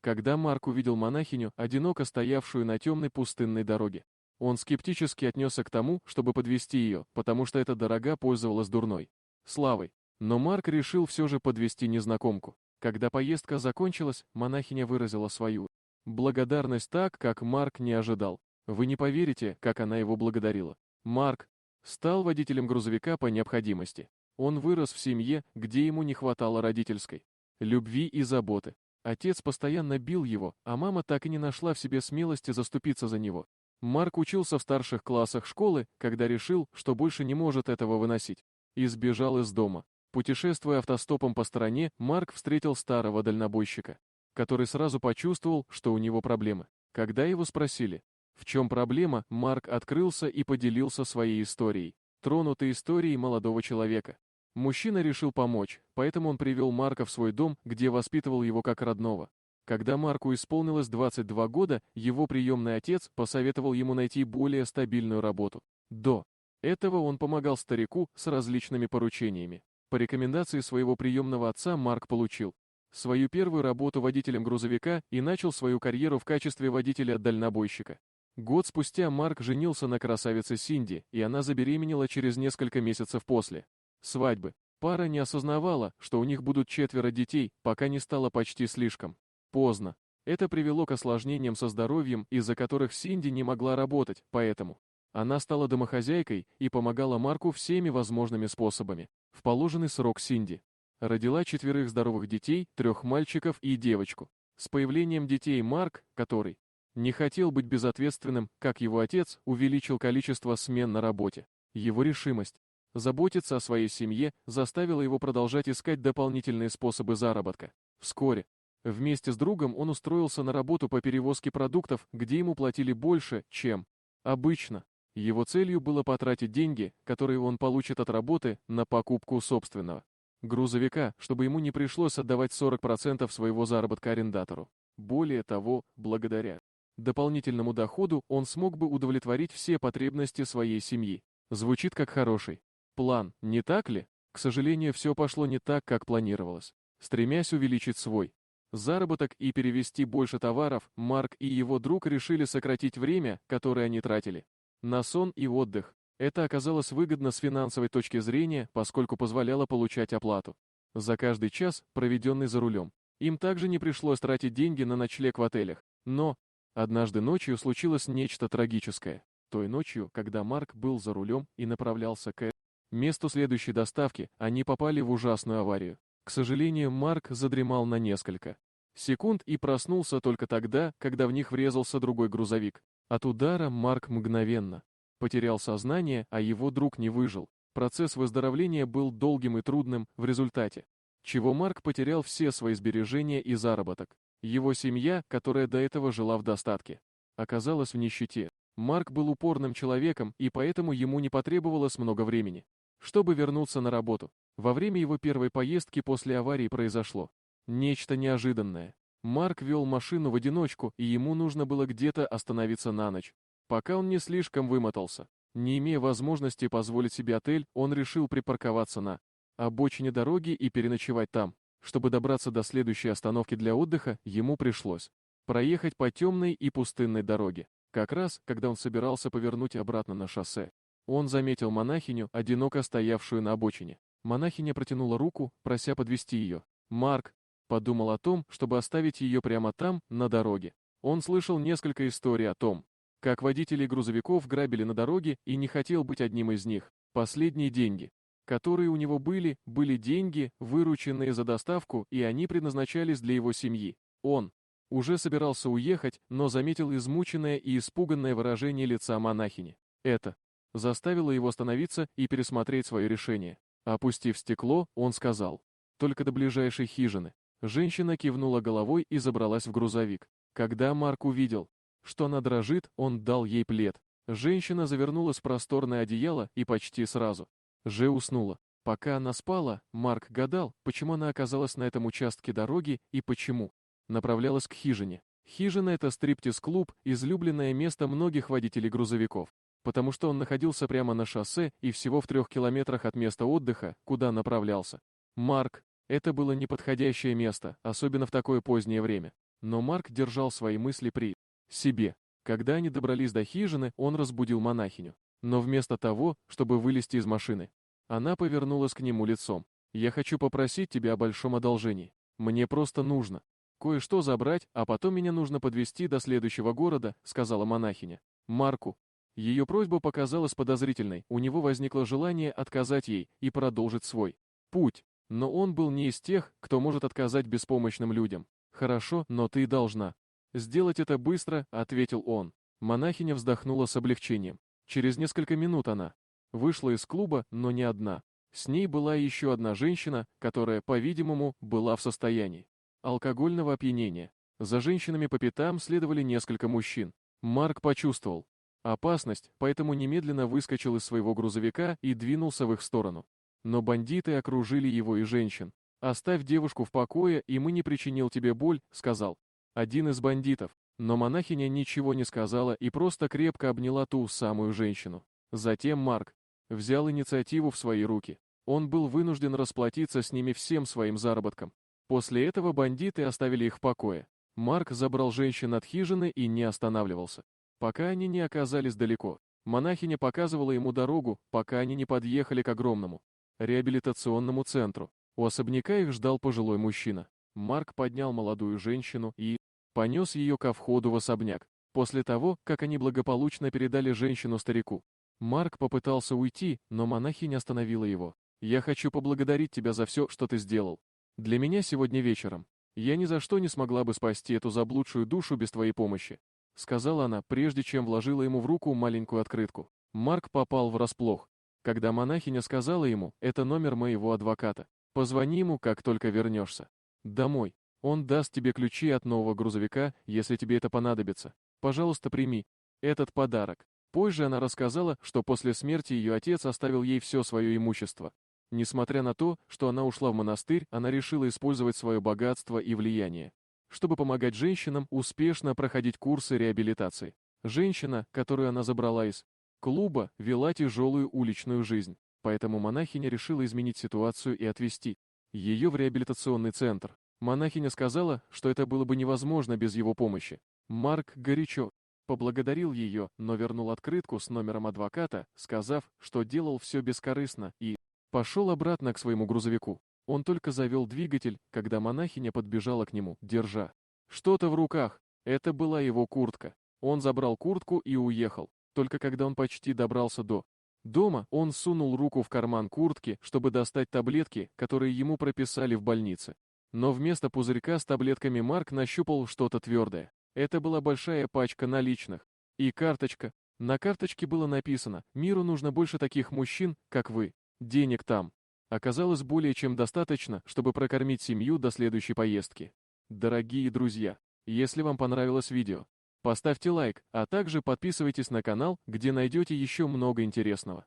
когда Марк увидел монахиню, одиноко стоявшую на темной пустынной дороге. Он скептически отнесся к тому, чтобы подвести ее, потому что эта дорога пользовалась дурной славой. Но Марк решил все же подвести незнакомку. Когда поездка закончилась, монахиня выразила свою благодарность так, как Марк не ожидал. Вы не поверите, как она его благодарила. Марк стал водителем грузовика по необходимости. Он вырос в семье, где ему не хватало родительской любви и заботы. Отец постоянно бил его, а мама так и не нашла в себе смелости заступиться за него. Марк учился в старших классах школы, когда решил, что больше не может этого выносить, и сбежал из дома. Путешествуя автостопом по стране, Марк встретил старого дальнобойщика, который сразу почувствовал, что у него проблемы. Когда его спросили, в чем проблема, Марк открылся и поделился своей историей, тронутой историей молодого человека. Мужчина решил помочь, поэтому он привел Марка в свой дом, где воспитывал его как родного. Когда Марку исполнилось 22 года, его приемный отец посоветовал ему найти более стабильную работу. До этого он помогал старику с различными поручениями. По рекомендации своего приемного отца Марк получил свою первую работу водителем грузовика и начал свою карьеру в качестве водителя-дальнобойщика. Год спустя Марк женился на красавице Синди, и она забеременела через несколько месяцев после свадьбы. Пара не осознавала, что у них будут 4 детей, пока не стало почти слишком поздно. Это привело к осложнениям со здоровьем, из-за которых Синди не могла работать, поэтому она стала домохозяйкой и помогала Марку всеми возможными способами. В положенный срок Синди родила 4 здоровых детей, 3 мальчиков и девочку. С появлением детей Марк, который не хотел быть безответственным, как его отец, увеличил количество смен на работе. Его решимость заботиться о своей семье заставила его продолжать искать дополнительные способы заработка. Вскоре вместе с другом он устроился на работу по перевозке продуктов, где ему платили больше, чем обычно. Его целью было потратить деньги, которые он получит от работы, на покупку собственного грузовика, чтобы ему не пришлось отдавать 40% своего заработка арендатору. Более того, благодаря дополнительному доходу он смог бы удовлетворить все потребности своей семьи. Звучит как хороший план, не так ли? К сожалению, все пошло не так, как планировалось. Стремясь увеличить свой заработок и перевести больше товаров, Марк и его друг решили сократить время, которое они тратили на сон и отдых. Это оказалось выгодно с финансовой точки зрения, поскольку позволяло получать оплату за каждый час, проведенный за рулем. Им также не пришлось тратить деньги на ночлег в отелях. Но однажды ночью случилось нечто трагическое. Той ночью, когда Марк был за рулем и направлялся к месту следующей доставки, они попали в ужасную аварию. К сожалению, Марк задремал на несколько секунд и проснулся только тогда, когда в них врезался другой грузовик. От удара Марк мгновенно потерял сознание, а его друг не выжил. Процесс выздоровления был долгим и трудным, в результате чего Марк потерял все свои сбережения и заработок. Его семья, которая до этого жила в достатке, оказалась в нищете. Марк был упорным человеком, и поэтому ему не потребовалось много времени, чтобы вернуться на работу. Во время его первой поездки после аварии произошло нечто неожиданное. Марк вел машину в одиночку, и ему нужно было где-то остановиться на ночь. Пока он не слишком вымотался, не имея возможности позволить себе отель, он решил припарковаться на обочине дороги и переночевать там. Чтобы добраться до следующей остановки для отдыха, ему пришлось проехать по темной и пустынной дороге. Как раз, когда он собирался повернуть обратно на шоссе, он заметил монахиню, одиноко стоявшую на обочине. Монахиня протянула руку, прося подвести ее. Марк подумал о том, чтобы оставить ее прямо там, на дороге. Он слышал несколько историй о том, как водители грузовиков грабили на дороге, и не хотел быть одним из них. Последние деньги, которые у него были деньги, вырученные за доставку, и они предназначались для его семьи. Он уже собирался уехать, но заметил измученное и испуганное выражение лица монахини. Это заставило его остановиться и пересмотреть свое решение. Опустив стекло, он сказал: «Только до ближайшей хижины». Женщина кивнула головой и забралась в грузовик. Когда Марк увидел, что она дрожит, он дал ей плед. Женщина завернулась в просторное одеяло и почти сразу же уснула. Пока она спала, Марк гадал, почему она оказалась на этом участке дороги и почему направлялась к хижине. Хижина — это стриптиз-клуб, излюбленное место многих водителей грузовиков, потому что он находился прямо на шоссе и всего в 3 километрах от места отдыха, куда направлялся. Марк, это было неподходящее место, особенно в такое позднее время. Но Марк держал свои мысли при себе. Когда они добрались до хижины, он разбудил монахиню. Но вместо того, чтобы вылезти из машины, она повернулась к нему лицом. «Я хочу попросить тебя о большом одолжении. Мне просто нужно кое-что забрать, а потом меня нужно подвезти до следующего города», — сказала монахиня. Марку. Ее просьба показалась подозрительной, у него возникло желание отказать ей и продолжить свой путь. Но он был не из тех, кто может отказать беспомощным людям. «Хорошо, но ты должна сделать это быстро», — ответил он. Монахиня вздохнула с облегчением. Через несколько минут она вышла из клуба, но не одна. С ней была еще одна женщина, которая, по-видимому, была в состоянии алкогольного опьянения. За женщинами по пятам следовали несколько мужчин. Марк почувствовал опасность, поэтому немедленно выскочил из своего грузовика и двинулся в их сторону. Но бандиты окружили его и женщин. «Оставь девушку в покое, и мы не причинил тебе боль», — сказал один из бандитов. Но монахиня ничего не сказала и просто крепко обняла ту самую женщину. Затем Марк взял инициативу в свои руки. Он был вынужден расплатиться с ними всем своим заработком. После этого бандиты оставили их в покое. Марк забрал женщин от хижины и не останавливался, пока они не оказались далеко. Монахиня показывала ему дорогу, пока они не подъехали к огромному реабилитационному центру. У особняка их ждал пожилой мужчина. Марк поднял молодую женщину и понес ее ко входу в особняк. После того, как они благополучно передали женщину старику, Марк попытался уйти, но монахиня остановила его. «Я хочу поблагодарить тебя за все, что ты сделал для меня сегодня вечером. Я ни за что не смогла бы спасти эту заблудшую душу без твоей помощи», — сказала она, прежде чем вложила ему в руку маленькую открытку. Марк попал врасплох, когда монахиня сказала ему: «Это номер моего адвоката. Позвони ему, как только вернешься домой. Он даст тебе ключи от нового грузовика, если тебе это понадобится. Пожалуйста, прими этот подарок». Позже она рассказала, что после смерти ее отец оставил ей все свое имущество. Несмотря на то, что она ушла в монастырь, она решила использовать свое богатство и влияние, чтобы помогать женщинам успешно проходить курсы реабилитации. Женщина, которую она забрала из клуба, вела тяжелую уличную жизнь, поэтому монахиня решила изменить ситуацию и отвезти ее в реабилитационный центр. Монахиня сказала, что это было бы невозможно без его помощи. Марк горячо поблагодарил ее, но вернул открытку с номером адвоката, сказав, что делал все бескорыстно, и пошел обратно к своему грузовику. Он только завел двигатель, когда монахиня подбежала к нему, держа что-то в руках. Это была его куртка. Он забрал куртку и уехал. Только когда он почти добрался до дома, он сунул руку в карман куртки, чтобы достать таблетки, которые ему прописали в больнице. Но вместо пузырька с таблетками Марк нащупал что-то твердое. Это была большая пачка наличных и карточка. На карточке было написано: «Миру нужно больше таких мужчин, как вы. Денег там оказалось более чем достаточно, чтобы прокормить семью до следующей поездки». Дорогие друзья, если вам понравилось видео, поставьте лайк, а также подписывайтесь на канал, где найдете еще много интересного.